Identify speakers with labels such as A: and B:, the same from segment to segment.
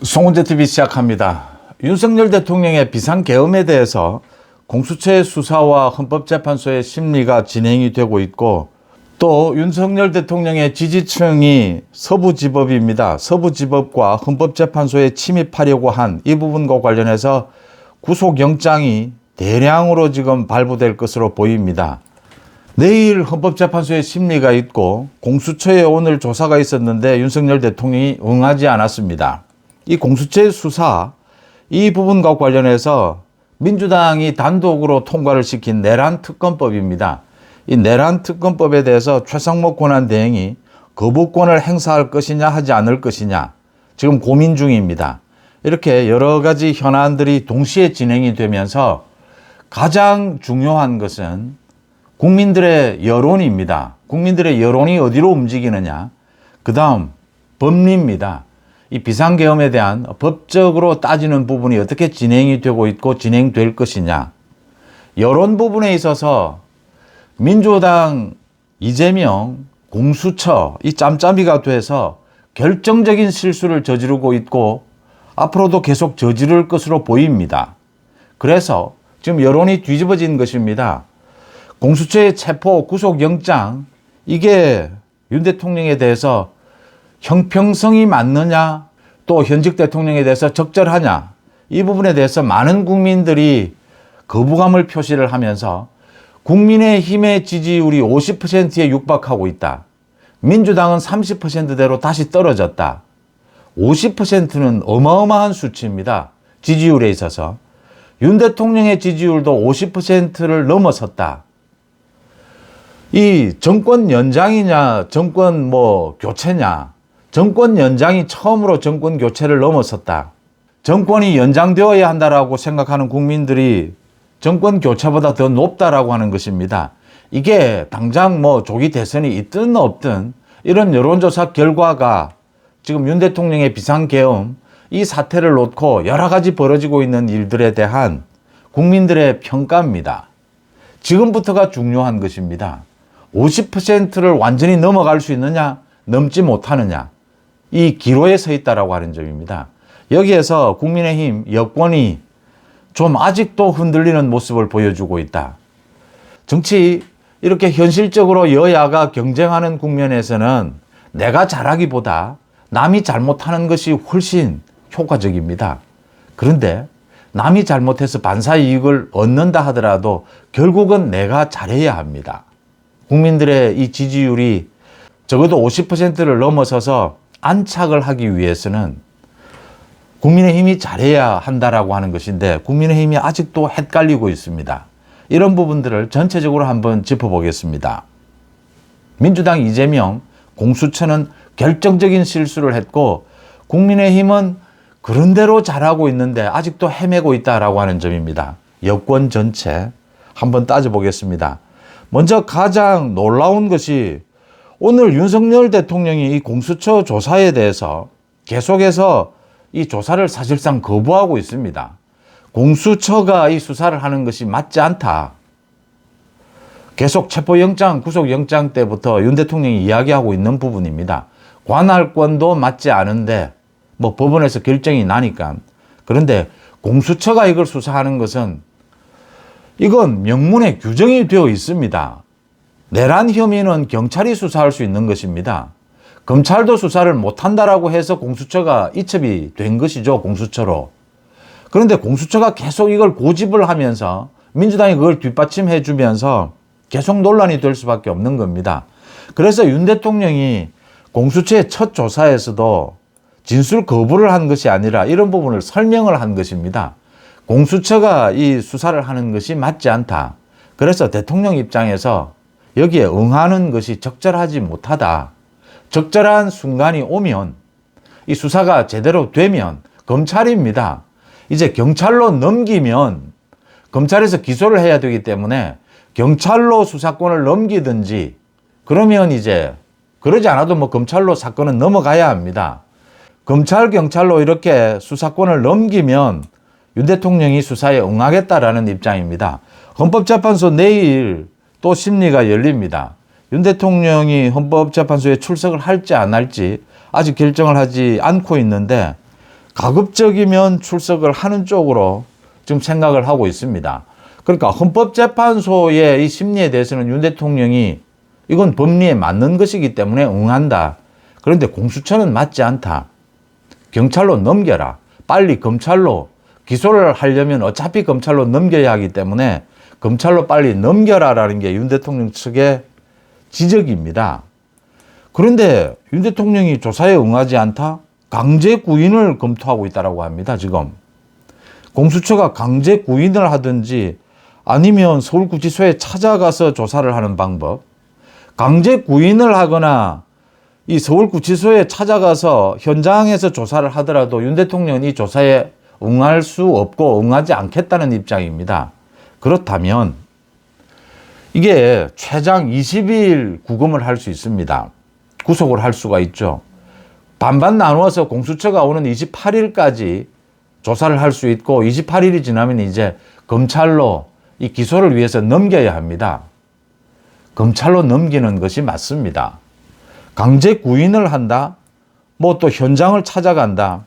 A: 송은재TV 시작합니다. 윤석열 대통령의 비상계엄에 대해서 공수처의 수사와 헌법재판소의 심리가 진행이 되고 있고, 또 윤석열 대통령의 지지층이 서부지법입니다. 서부지법과 헌법재판소에 침입하려고 한 이 부분과 관련해서 구속영장이 대량으로 지금 발부될 것으로 보입니다. 내일 헌법재판소의 심리가 있고 공수처에 오늘 조사가 있었는데 윤석열 대통령이 응하지 않았습니다. 이 공수처의 수사, 이 부분과 관련해서 민주당이 단독으로 통과를 시킨 내란특검법입니다. 이 내란특검법에 대해서 최상목 권한대행이 거부권을 행사할 것이냐 하지 않을 것이냐 지금 고민 중입니다. 이렇게 여러 가지 현안들이 동시에 진행이 되면서 가장 중요한 것은 국민들의 여론입니다. 국민들의 여론이 어디로 움직이느냐. 그 다음 법리입니다. 이 비상계엄에 대한 법적으로 따지는 부분이 어떻게 진행이 되고 있고 진행될 것이냐. 여론 부분에 있어서 민주당 이재명 공수처 이 짬짬이가 돼서 결정적인 실수를 저지르고 있고 앞으로도 계속 저지를 것으로 보입니다. 그래서 지금 여론이 뒤집어진 것입니다. 공수처의 체포 구속영장, 이게 윤 대통령에 대해서 형평성이 맞느냐, 또 현직 대통령에 대해서 적절하냐, 이 부분에 대해서 많은 국민들이 거부감을 표시를 하면서 국민의힘의 지지율이 50%에 육박하고 있다. 민주당은 30%대로 다시 떨어졌다. 50%는 어마어마한 수치입니다. 지지율에 있어서. 윤 대통령의 지지율도 50%를 넘어섰다. 이 정권 연장이냐, 정권 교체냐, 정권 연장이 처음으로 정권 교체를 넘어섰다. 정권이 연장되어야 한다라고 생각하는 국민들이 정권 교체보다 더 높다라고 하는 것입니다. 이게 당장 조기 대선이 있든 없든 이런 여론조사 결과가 지금 윤 대통령의 비상계엄 이 사태를 놓고 여러 가지 벌어지고 있는 일들에 대한 국민들의 평가입니다. 지금부터가 중요한 것입니다. 50%를 완전히 넘어갈 수 있느냐, 넘지 못하느냐, 이 기로에 서 있다라고 하는 점입니다. 여기에서 국민의힘 여권이 좀 아직도 흔들리는 모습을 보여주고 있다. 정치 이렇게 현실적으로 여야가 경쟁하는 국면에서는 내가 잘하기보다 남이 잘못하는 것이 훨씬 효과적입니다. 그런데 남이 잘못해서 반사이익을 얻는다 하더라도 결국은 내가 잘해야 합니다. 국민들의 이 지지율이 적어도 50%를 넘어서서 안착을 하기 위해서는 국민의힘이 잘해야 한다라고 하는 것인데 국민의힘이 아직도 헷갈리고 있습니다. 이런 부분들을 전체적으로 한번 짚어보겠습니다. 민주당 이재명 공수처는 결정적인 실수를 했고 국민의힘은 그런대로 잘하고 있는데 아직도 헤매고 있다라고 하는 점입니다. 여권 전체 한번 따져보겠습니다. 먼저 가장 놀라운 것이 오늘 윤석열 대통령이 이 공수처 조사에 대해서 계속해서 이 조사를 사실상 거부하고 있습니다. 공수처가 이 수사를 하는 것이 맞지 않다. 계속 체포영장, 구속영장 때부터 윤 대통령이 이야기하고 있는 부분입니다. 관할권도 맞지 않은데 법원에서 결정이 나니까. 그런데 공수처가 이걸 수사하는 것은 이건 명문에 규정이 되어 있습니다. 내란 혐의는 경찰이 수사할 수 있는 것입니다. 검찰도 수사를 못한다라고 해서 공수처가 이첩이 된 것이죠, 공수처로. 그런데 공수처가 계속 이걸 고집을 하면서 민주당이 그걸 뒷받침해 주면서 계속 논란이 될 수밖에 없는 겁니다. 그래서 윤 대통령이 공수처의 첫 조사에서도 진술 거부를 한 것이 아니라 이런 부분을 설명을 한 것입니다. 공수처가 이 수사를 하는 것이 맞지 않다. 그래서 대통령 입장에서 여기에 응하는 것이 적절하지 못하다. 적절한 순간이 오면 이 수사가 제대로 되면 검찰입니다. 이제 경찰로 넘기면 검찰에서 기소를 해야 되기 때문에 경찰로 수사권을 넘기든지 그러면 이제 그러지 않아도 검찰로 사건은 넘어가야 합니다. 검찰, 경찰로 이렇게 수사권을 넘기면 윤 대통령이 수사에 응하겠다라는 입장입니다. 헌법재판소 내일 또 심리가 열립니다. 윤 대통령이 헌법재판소에 출석을 할지 안 할지 아직 결정을 하지 않고 있는데 가급적이면 출석을 하는 쪽으로 지금 생각을 하고 있습니다. 그러니까 헌법재판소의 이 심리에 대해서는 윤 대통령이 이건 법리에 맞는 것이기 때문에 응한다. 그런데 공수처는 맞지 않다. 경찰로 넘겨라. 빨리 검찰로 기소를 하려면 어차피 검찰로 넘겨야 하기 때문에 검찰로 빨리 넘겨라라는 게 윤 대통령 측의 지적입니다. 그런데 윤 대통령이 조사에 응하지 않다? 강제 구인을 검토하고 있다고 합니다. 지금 공수처가 강제 구인을 하든지 아니면 서울구치소에 찾아가서 조사를 하는 방법, 강제 구인을 하거나 이 서울구치소에 찾아가서 현장에서 조사를 하더라도 윤 대통령은 이 조사에 응할 수 없고 응하지 않겠다는 입장입니다. 그렇다면 이게 최장 20일 구금을 할 수 있습니다. 구속을 할 수가 있죠. 반반 나누어서 공수처가 오는 28일까지 조사를 할 수 있고 28일이 지나면 이제 검찰로 이 기소를 위해서 넘겨야 합니다. 검찰로 넘기는 것이 맞습니다. 강제 구인을 한다? 뭐 또 현장을 찾아간다?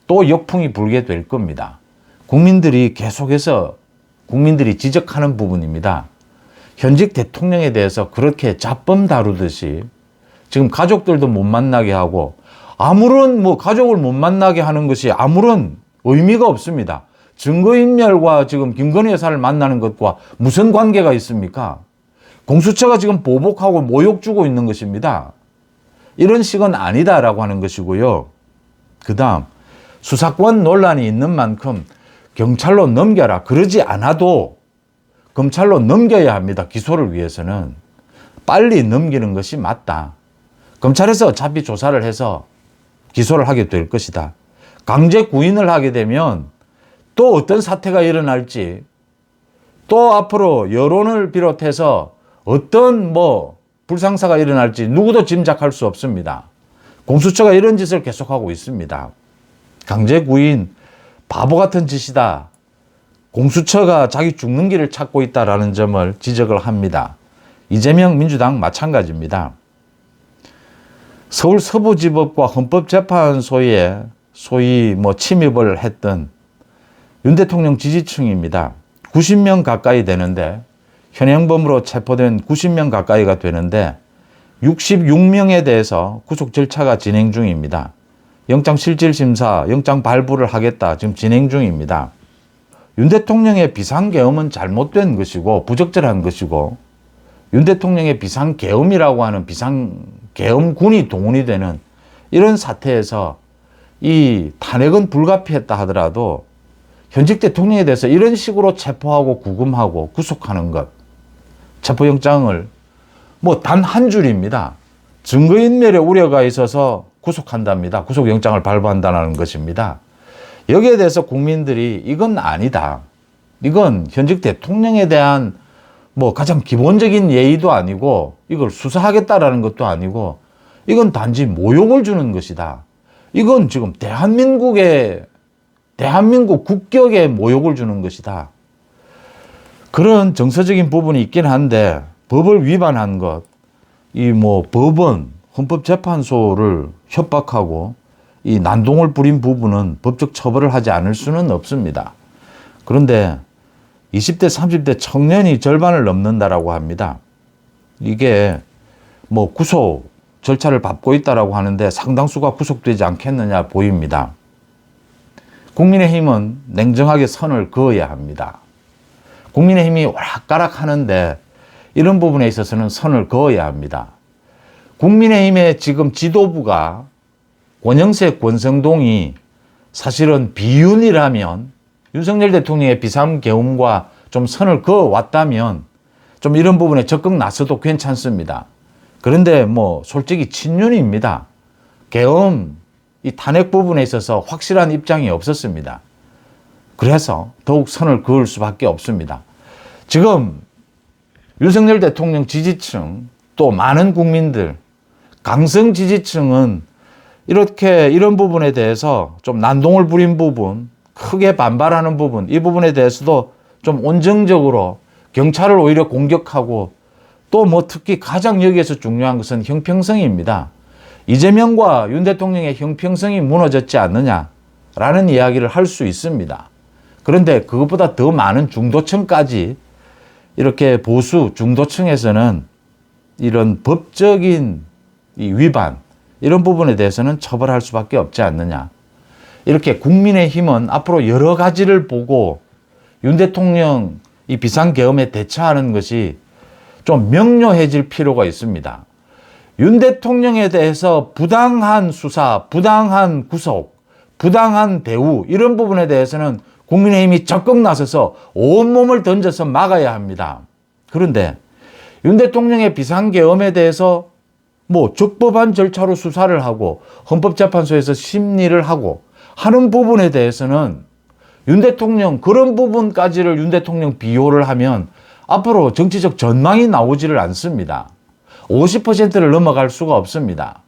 A: 또 역풍이 불게 될 겁니다. 국민들이 계속해서 국민들이 지적하는 부분입니다. 현직 대통령에 대해서 그렇게 잡범 다루듯이 지금 가족들도 못 만나게 하고 아무런 가족을 못 만나게 하는 것이 아무런 의미가 없습니다. 증거인멸과 지금 김건희 여사를 만나는 것과 무슨 관계가 있습니까? 공수처가 지금 보복하고 모욕 주고 있는 것입니다. 이런 식은 아니다라고 하는 것이고요. 그 다음 수사권 논란이 있는 만큼 경찰로 넘겨라. 그러지 않아도 검찰로 넘겨야 합니다. 기소를 위해서는. 빨리 넘기는 것이 맞다. 검찰에서 어차피 조사를 해서 기소를 하게 될 것이다. 강제 구인을 하게 되면 또 어떤 사태가 일어날지, 또 앞으로 여론을 비롯해서 어떤 불상사가 일어날지 누구도 짐작할 수 없습니다. 공수처가 이런 짓을 계속하고 있습니다. 강제 구인 바보 같은 짓이다. 공수처가 자기 죽는 길을 찾고 있다라는 점을 지적을 합니다. 이재명 민주당 마찬가지입니다. 서울 서부지법과 헌법재판소에 소위 침입을 했던 윤 대통령 지지층입니다. 90명 가까이 되는데 현행범으로 체포된 90명 가까이가 되는데 66명에 대해서 구속 절차가 진행 중입니다. 영장실질심사, 영장 발부를 하겠다 지금 진행 중입니다. 윤 대통령의 비상계엄은 잘못된 것이고 부적절한 것이고 윤 대통령의 비상계엄이라고 하는 비상계엄군이 동원이 되는 이런 사태에서 이 탄핵은 불가피했다 하더라도 현직 대통령에 대해서 이런 식으로 체포하고 구금하고 구속하는 것, 체포영장을 단 한 줄입니다. 증거인멸의 우려가 있어서 구속한답니다. 구속영장을 발부한다는 것입니다. 여기에 대해서 국민들이 이건 아니다. 이건 현직 대통령에 대한 가장 기본적인 예의도 아니고 이걸 수사하겠다라는 것도 아니고 이건 단지 모욕을 주는 것이다. 이건 지금 대한민국 국격에 모욕을 주는 것이다. 그런 정서적인 부분이 있긴 한데 법을 위반한 것, 법원, 헌법재판소를 협박하고 이 난동을 부린 부분은 법적 처벌을 하지 않을 수는 없습니다. 그런데 20대, 30대 청년이 절반을 넘는다라고 합니다. 이게 구속 절차를 밟고 있다라고 하는데 상당수가 구속되지 않겠느냐 보입니다. 국민의힘은 냉정하게 선을 그어야 합니다. 국민의힘이 오락가락 하는데 이런 부분에 있어서는 선을 그어야 합니다. 국민의힘의 지금 지도부가 권영세, 권성동이 사실은 비윤이라면 윤석열 대통령의 비상계엄과 좀 선을 그어왔다면 좀 이런 부분에 적극 나서도 괜찮습니다. 그런데 솔직히 친윤입니다. 계엄, 이 탄핵 부분에 있어서 확실한 입장이 없었습니다. 그래서 더욱 선을 그을 수밖에 없습니다. 지금 윤석열 대통령 지지층 또 많은 국민들, 강성 지지층은 이런 부분에 대해서 좀 난동을 부린 부분, 크게 반발하는 부분, 이 부분에 대해서도 좀 온정적으로 경찰을 오히려 공격하고 또 특히 가장 여기에서 중요한 것은 형평성입니다. 이재명과 윤 대통령의 형평성이 무너졌지 않느냐. 라는 이야기를 할 수 있습니다. 그런데 그것보다 더 많은 중도층까지 이렇게 보수 중도층에서는 이런 법적인 이 위반 이런 부분에 대해서는 처벌할 수밖에 없지 않느냐. 이렇게 국민의힘은 앞으로 여러 가지를 보고 윤 대통령 이 비상계엄에 대처하는 것이 좀 명료해질 필요가 있습니다. 윤 대통령에 대해서 부당한 수사, 부당한 구속, 부당한 대우 이런 부분에 대해서는 국민의힘이 적극 나서서 온몸을 던져서 막아야 합니다. 그런데 윤 대통령의 비상계엄에 대해서 뭐 적법한 절차로 수사를 하고 헌법재판소에서 심리를 하고 하는 부분에 대해서는 윤 대통령 그런 부분까지를 윤 대통령 비호를 하면 앞으로 정치적 전망이 나오지를 않습니다. 50%를 넘어갈 수가 없습니다.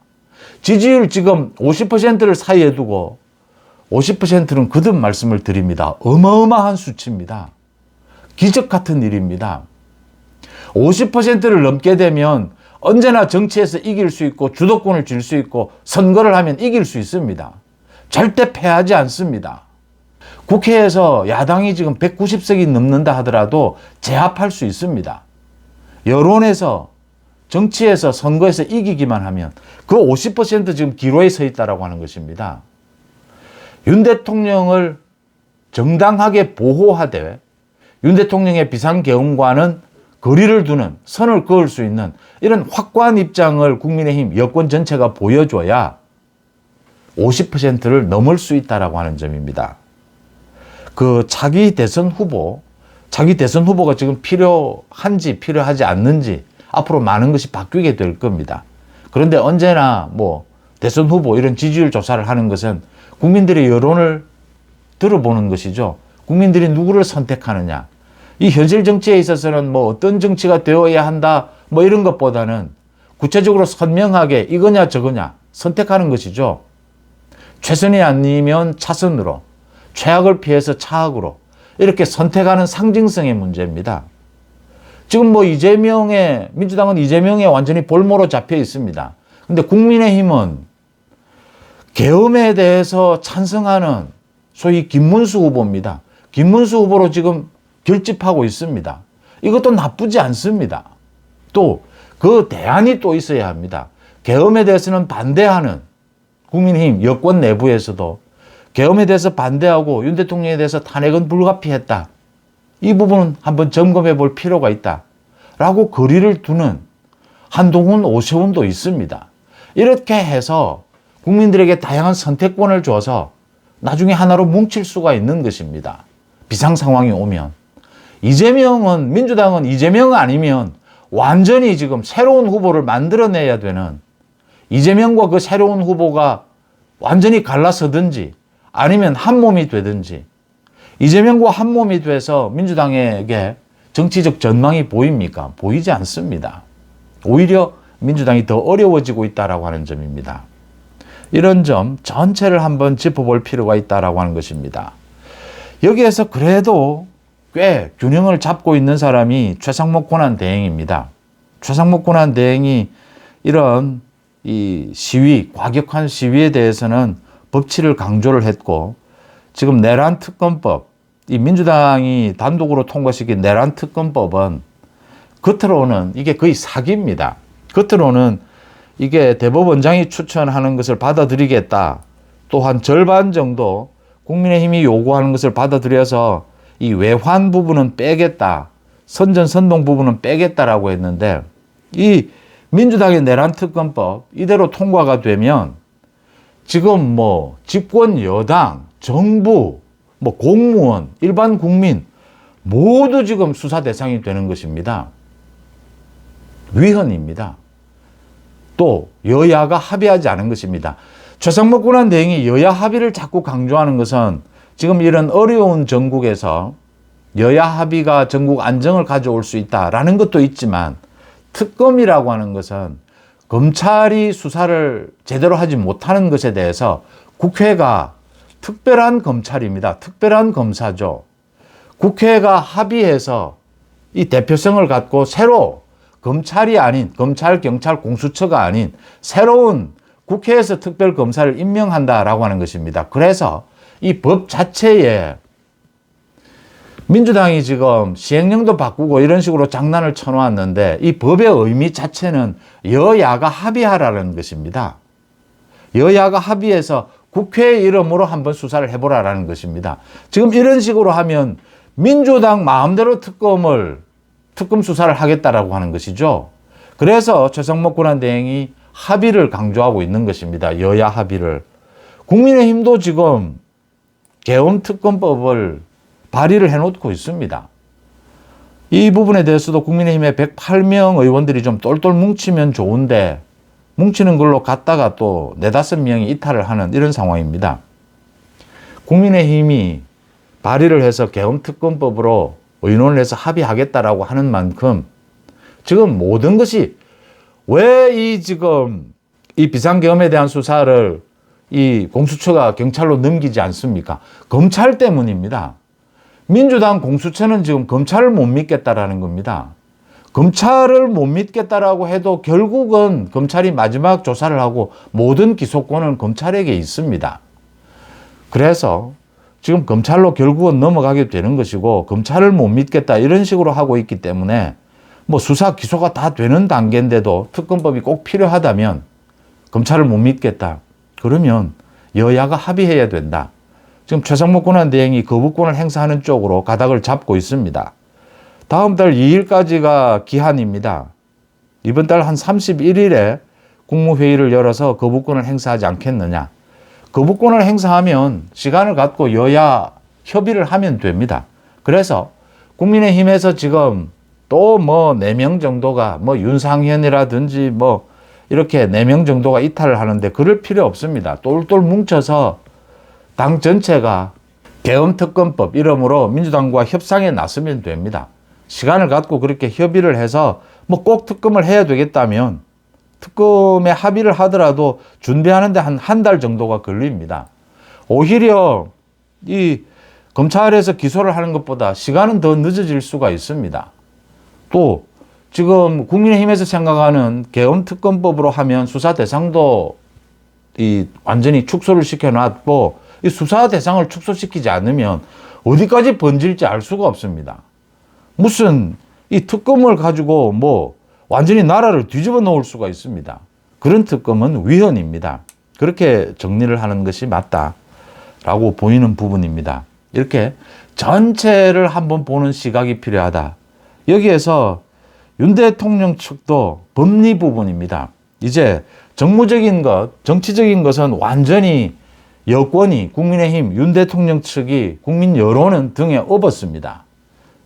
A: 지지율 지금 50%를 사이에 두고 50%는 거듭 말씀을 드립니다. 어마어마한 수치입니다. 기적 같은 일입니다. 50%를 넘게 되면 언제나 정치에서 이길 수 있고 주도권을 쥘 수 있고 선거를 하면 이길 수 있습니다. 절대 패하지 않습니다. 국회에서 야당이 지금 190석이 넘는다 하더라도 제압할 수 있습니다. 여론에서 정치에서 선거에서 이기기만 하면 그 50% 지금 기로에 서 있다라고 하는 것입니다. 윤 대통령을 정당하게 보호하되 윤 대통령의 비상계엄과는 거리를 두는 선을 그을 수 있는 이런 확고한 입장을 국민의힘 여권 전체가 보여줘야 50%를 넘을 수 있다라고 하는 점입니다. 그 차기 대선 후보가 지금 필요한지 필요하지 않는지 앞으로 많은 것이 바뀌게 될 겁니다. 그런데 언제나 뭐 대선 후보 이런 지지율 조사를 하는 것은 국민들의 여론을 들어보는 것이죠. 국민들이 누구를 선택하느냐. 이 현실 정치에 있어서는 뭐 어떤 정치가 되어야 한다 뭐 이런 것보다는 구체적으로 선명하게 이거냐 저거냐 선택하는 것이죠. 최선이 아니면 차선으로, 최악을 피해서 차악으로 이렇게 선택하는 상징성의 문제입니다. 지금 뭐 민주당은 이재명에 완전히 볼모로 잡혀 있습니다. 근데 국민의힘은 계엄에 대해서 찬성하는 소위 김문수 후보입니다. 김문수 후보로 지금 결집하고 있습니다. 이것도 나쁘지 않습니다. 또 그 대안이 또 있어야 합니다. 계엄에 대해서는 반대하는 국민의힘 여권 내부에서도 계엄에 대해서 반대하고 윤 대통령에 대해서 탄핵은 불가피했다. 이 부분은 한번 점검해 볼 필요가 있다. 라고 거리를 두는 한동훈, 오세훈도 있습니다. 이렇게 해서 국민들에게 다양한 선택권을 줘서 나중에 하나로 뭉칠 수가 있는 것입니다. 비상 상황이 오면. 민주당은 이재명 아니면 완전히 지금 새로운 후보를 만들어내야 되는 이재명과 그 새로운 후보가 완전히 갈라서든지 아니면 한 몸이 되든지 이재명과 한 몸이 돼서 민주당에게 정치적 전망이 보입니까? 보이지 않습니다. 오히려 민주당이 더 어려워지고 있다라고 하는 점입니다. 이런 점 전체를 한번 짚어볼 필요가 있다라고 하는 것입니다. 여기에서 그래도 꽤 균형을 잡고 있는 사람이 최상목 권한대행입니다. 최상목 권한대행이 이런 이 시위, 과격한 시위에 대해서는 법치를 강조를 했고 지금 내란 특검법, 이 민주당이 단독으로 통과시킨 내란 특검법은 겉으로는 이게 거의 사기입니다. 겉으로는 이게 대법원장이 추천하는 것을 받아들이겠다. 또한 절반 정도 국민의힘이 요구하는 것을 받아들여서 이 외환 부분은 빼겠다. 선전선동 부분은 빼겠다라고 했는데 이 민주당의 내란 특검법 이대로 통과가 되면 지금 뭐 집권 여당, 정부, 뭐 공무원, 일반 국민 모두 지금 수사 대상이 되는 것입니다. 위헌입니다. 또 여야가 합의하지 않은 것입니다. 최상목 권한대행이 여야 합의를 자꾸 강조하는 것은 지금 이런 어려운 전국에서 여야 합의가 전국 안정을 가져올 수 있다라는 것도 있지만 특검이라고 하는 것은 검찰이 수사를 제대로 하지 못하는 것에 대해서 국회가 특별한 검찰입니다. 특별한 검사죠. 국회가 합의해서 이 대표성을 갖고 새로 검찰이 아닌 검찰, 경찰, 공수처가 아닌 새로운 국회에서 특별검사를 임명한다라고 하는 것입니다. 그래서 이 법 자체에 민주당이 지금 시행령도 바꾸고 이런 식으로 장난을 쳐놓았는데 이 법의 의미 자체는 여야가 합의하라는 것입니다. 여야가 합의해서 국회 이름으로 한번 수사를 해보라라는 것입니다. 지금 이런 식으로 하면 민주당 마음대로 특검 수사를 하겠다라고 하는 것이죠. 그래서 최상목 권한대행이 합의를 강조하고 있는 것입니다. 여야 합의를. 국민의힘도 지금 계엄특검법을 발의를 해놓고 있습니다. 이 부분에 대해서도 국민의힘의 108명 의원들이 좀 똘똘 뭉치면 좋은데 뭉치는 걸로 갔다가 또 4, 5명이 이탈을 하는 이런 상황입니다. 국민의힘이 발의를 해서 계엄특검법으로 의논을 해서 합의하겠다라고 하는 만큼 지금 모든 것이 왜 지금 이 비상계엄에 대한 수사를 이 공수처가 경찰로 넘기지 않습니까? 검찰 때문입니다. 민주당 공수처는 지금 검찰을 못 믿겠다라는 겁니다. 검찰을 못 믿겠다라고 해도 결국은 검찰이 마지막 조사를 하고 모든 기소권은 검찰에게 있습니다. 그래서 지금 검찰로 결국은 넘어가게 되는 것이고 검찰을 못 믿겠다 이런 식으로 하고 있기 때문에 뭐 수사 기소가 다 되는 단계인데도 특검법이 꼭 필요하다면 검찰을 못 믿겠다. 그러면 여야가 합의해야 된다. 지금 최상목 권한대행이 거부권을 행사하는 쪽으로 가닥을 잡고 있습니다. 다음 달 2일까지가 기한입니다. 이번 달 한 31일에 국무회의를 열어서 거부권을 행사하지 않겠느냐. 거부권을 행사하면 시간을 갖고 여야 협의를 하면 됩니다. 그래서 국민의힘에서 지금 또 뭐 4명 정도가 뭐 윤상현이라든지 뭐 이렇게 4명 정도가 이탈을 하는데 그럴 필요 없습니다. 똘똘 뭉쳐서 당 전체가 계엄특검법 이름으로 민주당과 협상에 나서면 됩니다. 시간을 갖고 그렇게 협의를 해서 뭐 꼭 특검을 해야 되겠다면 특검에 합의를 하더라도 준비하는데 한 달 정도가 걸립니다. 오히려 이 검찰에서 기소를 하는 것보다 시간은 더 늦어질 수가 있습니다. 또 지금 국민의힘에서 생각하는 계엄특검법으로 하면 수사 대상도 완전히 축소를 시켜놨고 이 수사 대상을 축소시키지 않으면 어디까지 번질지 알 수가 없습니다. 무슨 이 특검을 가지고 뭐 완전히 나라를 뒤집어 놓을 수가 있습니다. 그런 특검은 위헌입니다. 그렇게 정리를 하는 것이 맞다라고 보이는 부분입니다. 이렇게 전체를 한번 보는 시각이 필요하다. 여기에서 윤 대통령 측도 법리 부분입니다. 이제 정무적인 것, 정치적인 것은 완전히 여권이 국민의힘, 윤 대통령 측이 국민 여론은 등에 업었습니다.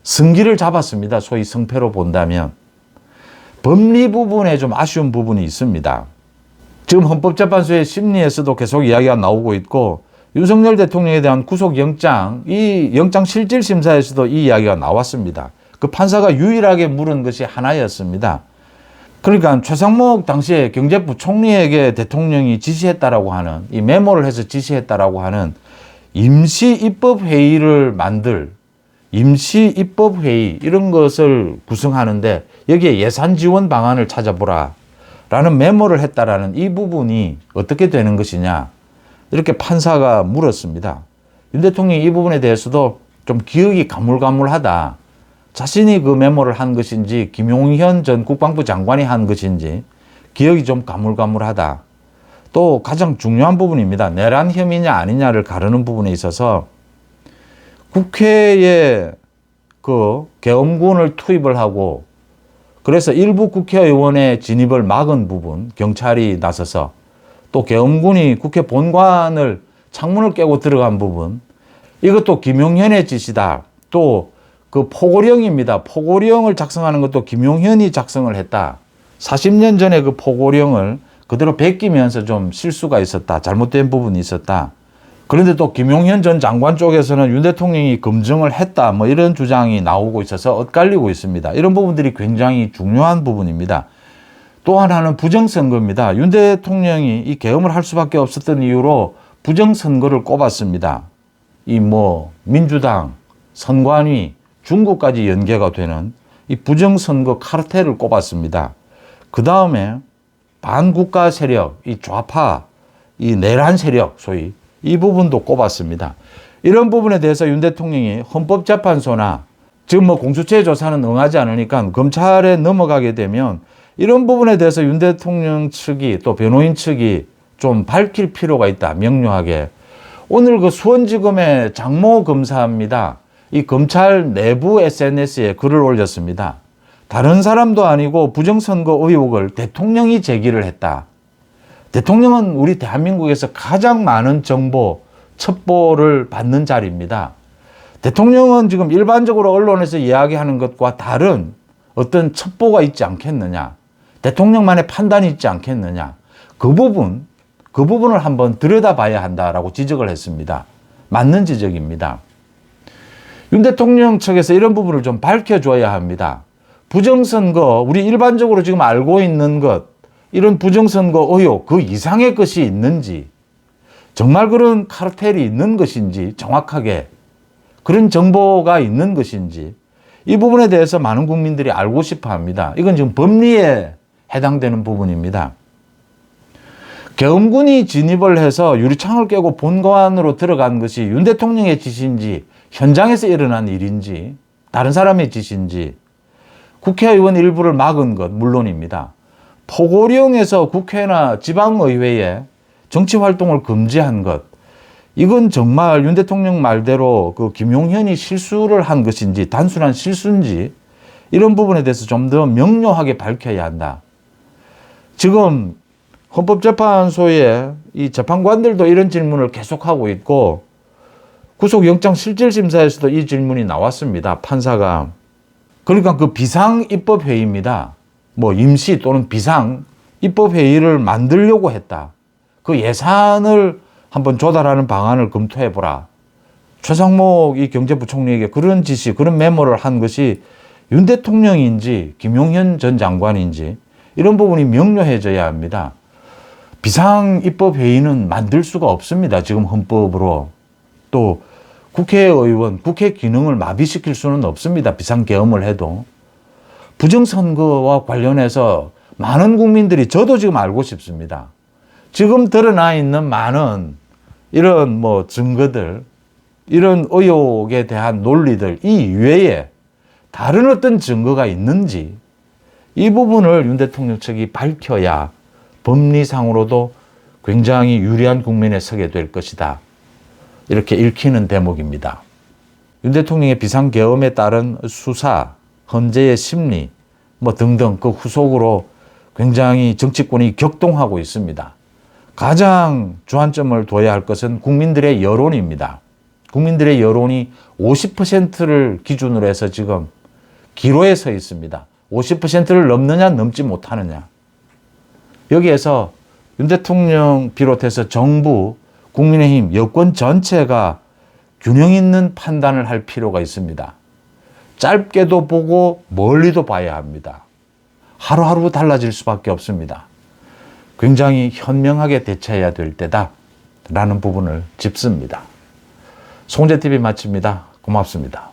A: 승기를 잡았습니다. 소위 승패로 본다면. 법리 부분에 좀 아쉬운 부분이 있습니다. 지금 헌법재판소의 심리에서도 계속 이야기가 나오고 있고 윤석열 대통령에 대한 구속영장, 이 영장실질심사에서도 이 이야기가 나왔습니다. 그 판사가 유일하게 물은 것이 하나였습니다. 그러니까 최상목 당시에 경제부총리에게 대통령이 지시했다라고 하는 이 메모를 해서 지시했다라고 하는 임시입법회의를 만들 임시입법회의 이런 것을 구성하는데 여기에 예산 지원 방안을 찾아보라 라는 메모를 했다라는 이 부분이 어떻게 되는 것이냐 이렇게 판사가 물었습니다. 윤 대통령이 이 부분에 대해서도 좀 기억이 가물가물하다. 자신이 그 메모를 한 것인지 김용현 전 국방부 장관이 한 것인지 기억이 좀 가물가물하다. 또 가장 중요한 부분입니다. 내란 혐의냐 아니냐를 가르는 부분에 있어서 국회에 그 계엄군을 투입을 하고 그래서 일부 국회의원의 진입을 막은 부분, 경찰이 나서서 또 계엄군이 국회 본관을 창문을 깨고 들어간 부분, 이것도 김용현의 짓이다. 또 그 포고령입니다. 포고령을 작성하는 것도 김용현이 작성을 했다. 40년 전에 그 포고령을 그대로 베끼면서 좀 실수가 있었다. 잘못된 부분이 있었다. 그런데 또 김용현 전 장관 쪽에서는 윤 대통령이 검증을 했다. 뭐 이런 주장이 나오고 있어서 엇갈리고 있습니다. 이런 부분들이 굉장히 중요한 부분입니다. 또 하나는 부정선거입니다. 윤 대통령이 이 계엄을 할 수밖에 없었던 이유로 부정선거를 꼽았습니다. 이 뭐 민주당, 선관위, 중국까지 연계가 되는 이 부정선거 카르텔을 꼽았습니다. 그 다음에 반국가 세력, 이 좌파, 이 내란 세력, 소위 이 부분도 꼽았습니다. 이런 부분에 대해서 윤 대통령이 헌법재판소나 지금 뭐 공수처의 조사는 응하지 않으니까 검찰에 넘어가게 되면 이런 부분에 대해서 윤 대통령 측이 또 변호인 측이 좀 밝힐 필요가 있다. 명료하게. 오늘 그 수원지검의 장모 검사입니다. 이 검찰 내부 SNS에 글을 올렸습니다. 다른 사람도 아니고 부정선거 의혹을 대통령이 제기를 했다. 대통령은 우리 대한민국에서 가장 많은 정보, 첩보를 받는 자리입니다. 대통령은 지금 일반적으로 언론에서 이야기하는 것과 다른 어떤 첩보가 있지 않겠느냐. 대통령만의 판단이 있지 않겠느냐. 그 부분을 한번 들여다봐야 한다라고 지적을 했습니다. 맞는 지적입니다. 윤 대통령 측에서 이런 부분을 좀 밝혀줘야 합니다. 부정선거, 우리 일반적으로 지금 알고 있는 것, 이런 부정선거 의혹, 그 이상의 것이 있는지, 정말 그런 카르텔이 있는 것인지, 정확하게 그런 정보가 있는 것인지, 이 부분에 대해서 많은 국민들이 알고 싶어 합니다. 이건 지금 법리에 해당되는 부분입니다. 계엄군이 진입을 해서 유리창을 깨고 본관으로 들어간 것이 윤 대통령의 짓인지, 현장에서 일어난 일인지, 다른 사람의 짓인지, 국회의원 일부를 막은 것 물론입니다. 포고령에서 국회나 지방의회에 정치활동을 금지한 것, 이건 정말 윤 대통령 말대로 그 김용현이 실수를 한 것인지 단순한 실수인지 이런 부분에 대해서 좀 더 명료하게 밝혀야 한다. 지금 헌법재판소의 이 재판관들도 이런 질문을 계속하고 있고 구속영장실질심사에서도 이 질문이 나왔습니다. 판사가. 그러니까 그 비상입법회의입니다. 뭐 임시 또는 비상입법회의를 만들려고 했다. 그 예산을 한번 조달하는 방안을 검토해보라. 최상목 이 경제부총리에게 그런 지시, 그런 메모를 한 것이 윤 대통령인지 김용현 전 장관인지 이런 부분이 명료해져야 합니다. 비상입법회의는 만들 수가 없습니다. 지금 헌법으로. 또 국회의원, 국회 기능을 마비시킬 수는 없습니다. 비상계엄을 해도. 부정선거와 관련해서 많은 국민들이 저도 지금 알고 싶습니다. 지금 드러나 있는 많은 이런 뭐 증거들, 이런 의혹에 대한 논리들 이외에 다른 어떤 증거가 있는지 이 부분을 윤 대통령 측이 밝혀야 법리상으로도 굉장히 유리한 국면에 서게 될 것이다. 이렇게 읽히는 대목입니다. 윤 대통령의 비상계엄에 따른 수사, 헌재의 심리 뭐 등등 그 후속으로 굉장히 정치권이 격동하고 있습니다. 가장 주안점을 둬야 할 것은 국민들의 여론입니다. 국민들의 여론이 50%를 기준으로 해서 지금 기로에 서 있습니다. 50%를 넘느냐 넘지 못하느냐. 여기에서 윤 대통령 비롯해서 정부, 국민의힘, 여권 전체가 균형 있는 판단을 할 필요가 있습니다. 짧게도 보고 멀리도 봐야 합니다. 하루하루 달라질 수밖에 없습니다. 굉장히 현명하게 대처해야 될 때다라는 부분을 짚습니다. 송재TV 마칩니다. 고맙습니다.